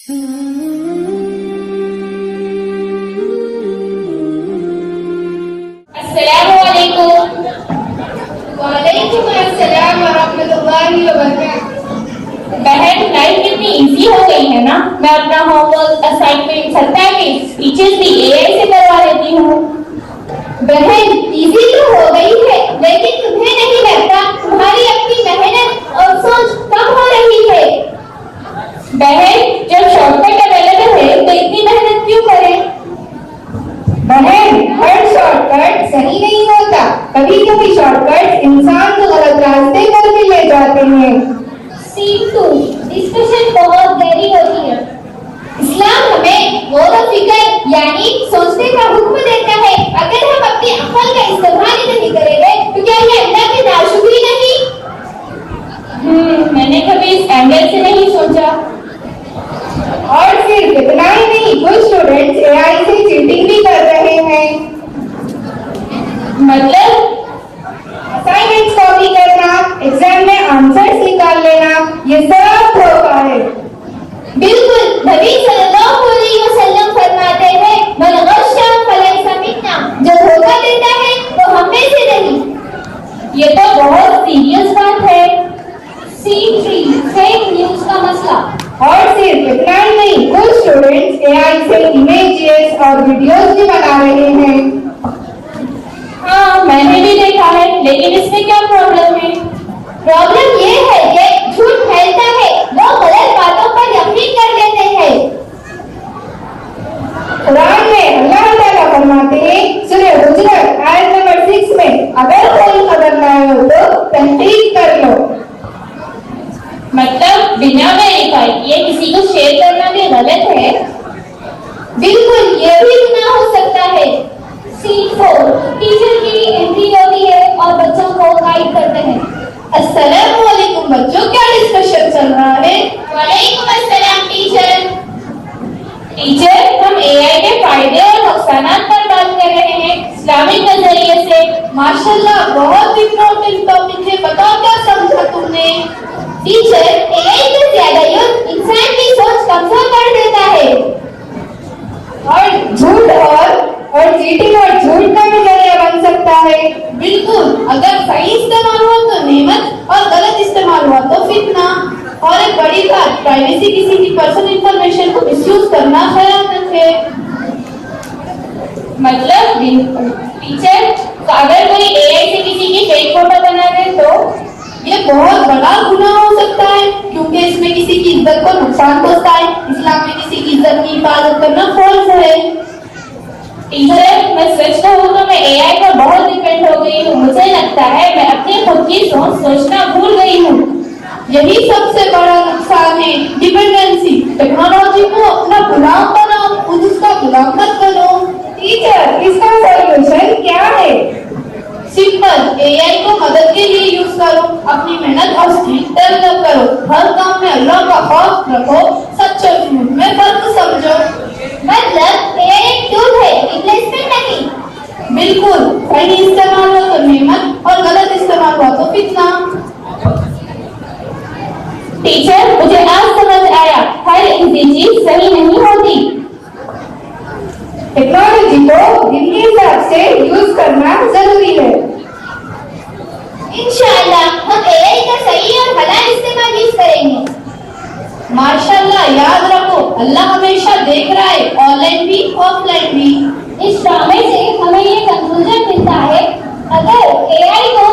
السلام علیکم۔ وعلیکم السلام ورحمۃ اللہ وبرکاتہ۔ بہن لائف کتنی ایزی ہو گئی ہے نا، میں اپنا ہوم ورک اسائنمنٹ سرٹیفکیٹس بھی اے آئی سے کروا لیتی ہوں۔ بہن ایزی تو ہو گئی ہے، لیکن تمہیں نہیں لگتا تمہاری اپنی محنت اور سوچ کم ہو رہی ہے؟ بہن جب شارٹ کٹ اویلیبل ہے تو اتنی محنت کیوں کریں؟ بہن ہر شارٹ کٹ صحیح نہیں ہوتا، کبھی کبھی شارٹ کٹ انسان کو غلط راستے پر بھی لے جاتے ہیں۔ سیٹو ڈسکشن بہت گہری ہوتی ہے۔ اسلام ہمیں غور و فکر یعنی سوچنے کا حکم دیتا ہے۔ اگر ہم اپنی عقل کا استعمال ہی نہیں کریں گے تو کیا یہ اللہ کی ناشکری نہیں؟ میں نے کبھی اس اینگل سے نہیں سوچا۔ اور صرف اتنا ہی نہیں، کچھ اسٹوڈینٹس اے آئی سے چیٹنگ بھی کر رہے ہیں۔ مطلب اسائنمنٹس کاپی کرنا، ایگزام میں آنسرز نکال لینا، یہ سب دھوکہ ہے۔ بالکل، نبی صلی اللہ علیہ وسلم فرماتے ہیں من غش فلیس منا، جو دھوکہ دیتا ہے وہ ہم میں سے نہیں۔ یہ تو بہت سیریس بات ہے۔ C3 فیک نیوز کا مسئلہ۔ اور صرف اتنا ہی نہیں، کچھ اسٹوڈینٹس اے آئی سے امیجز اور ویڈیوز بھی بنا رہے ہیں۔ ہاں میں نے بھی دیکھا ہے، لیکن اس میں کیا پرابلم ہے؟ پرابلم یہ ہے کہ جھوٹ پھیلتا ہے، لوگ غلط باتوں پر یقین کر لیتے ہیں۔ قرآن میں اللہ تعالیٰ فرماتے ہیں سورہ حجرات آیت نمبر 6 میں، اگر کوئی خبر لائے ہو تو تحقیق کر لو۔ مطلب بنا ویریفائی کیے کسی کو شیئر کرنا بھی غلط ہے؟ بالکل، یہ بھی گناہ ہو سکتا ہے۔ C4 ٹیچر کی انٹری ہوتی ہے اور بچوں کو گائیڈ کرتے ہیں۔ السلام علیکم بچوں، کیا ڈسکشن چل رہا ہے؟ وعلیکم السلام ٹیچر۔ ٹیچر، ہم اے آئی کے فائدے اور نقصانات پر بات کر رہے ہیں اسلامک نظریے سے۔ ماشاءاللہ، بہت امپورٹنٹ ٹاپک ہے، بتاؤ کیا سمجھا تم نے؟ ٹیچر، اے آئی سے زیادہ یوز انسان کی سوچ کمزور کر دیتا ہے اور جھوٹ اور چیٹنگ اور جھوٹ کا بھی ذریعہ بن سکتا ہے۔ بالکل، اگر صحیح استعمال ہوا تو نعمت اور غلط استعمال ہوا تو فتنہ۔ اور ایک بڑی بات، پرائیویسی، کسی کی پرسنل انفارمیشن کو مس یوز کرنا خیال رکھے۔ مطلب ٹیچر، اگر کوئی اے آئی سے کسی کی فیک فوٹو بنا دے تو یہ بہت بڑا گناہ ہو سکتا ہے، کیونکہ اس میں کسی کی عزت کو نقصان پہنچتا ہے۔ اسلام میں کسی کی عزت کی حفاظت کرنا فرض ہے۔ ٹیچر، میں سچ کہوں تو میں اے آئی پر بہت ڈیپینڈ ہو گئی ہوں۔ مجھے لگتا ہے میں اپنی خود کی سوچنا بھول گئی ہوں۔ یہی سب سے بڑا نقصان ہے، ڈیپینڈنسی۔ ٹیکنالوجی کو اپنا غلام بناؤ، خود اس کا غلام مت بنو۔ ٹیچر، اس کا سولوشن کیا ہے؟ سمپل، اے آئی کو مدد کے لیے یوز کرو، اپنی محنت اور اسکل ڈیولپ کرو، ہر کام میں اللہ کا خوف رکھو، سچ اور جھوٹ میں فرق سمجھو۔ مطلب اے آئی ایک ٹول ہے، ریپلیسمنٹ نہیں۔ بالکل، صحیح استعمال ہوا تو نعمت اور غلط استعمال ہوا تو فتنہ۔ ٹیچر، مجھے آج سمجھ آیا ہر ایسی چیز صحیح نہیں ہوتی۔ ٹیکنالوجی کو دن کے حساب سے یوز کرنا ضروری ہے۔ انشاءاللہ ہم اے آئی کا صحیح اور حلال استعمال یوز کریں گے۔ ماشاءاللہ، یاد رکھو اللہ ہمیشہ دیکھ رہا ہے، آن لائن بھی آف لائن بھی۔ اس ڈرامے سے ہمیں یہ کنکلوژن ملتا ہے، اگر اے آئی کو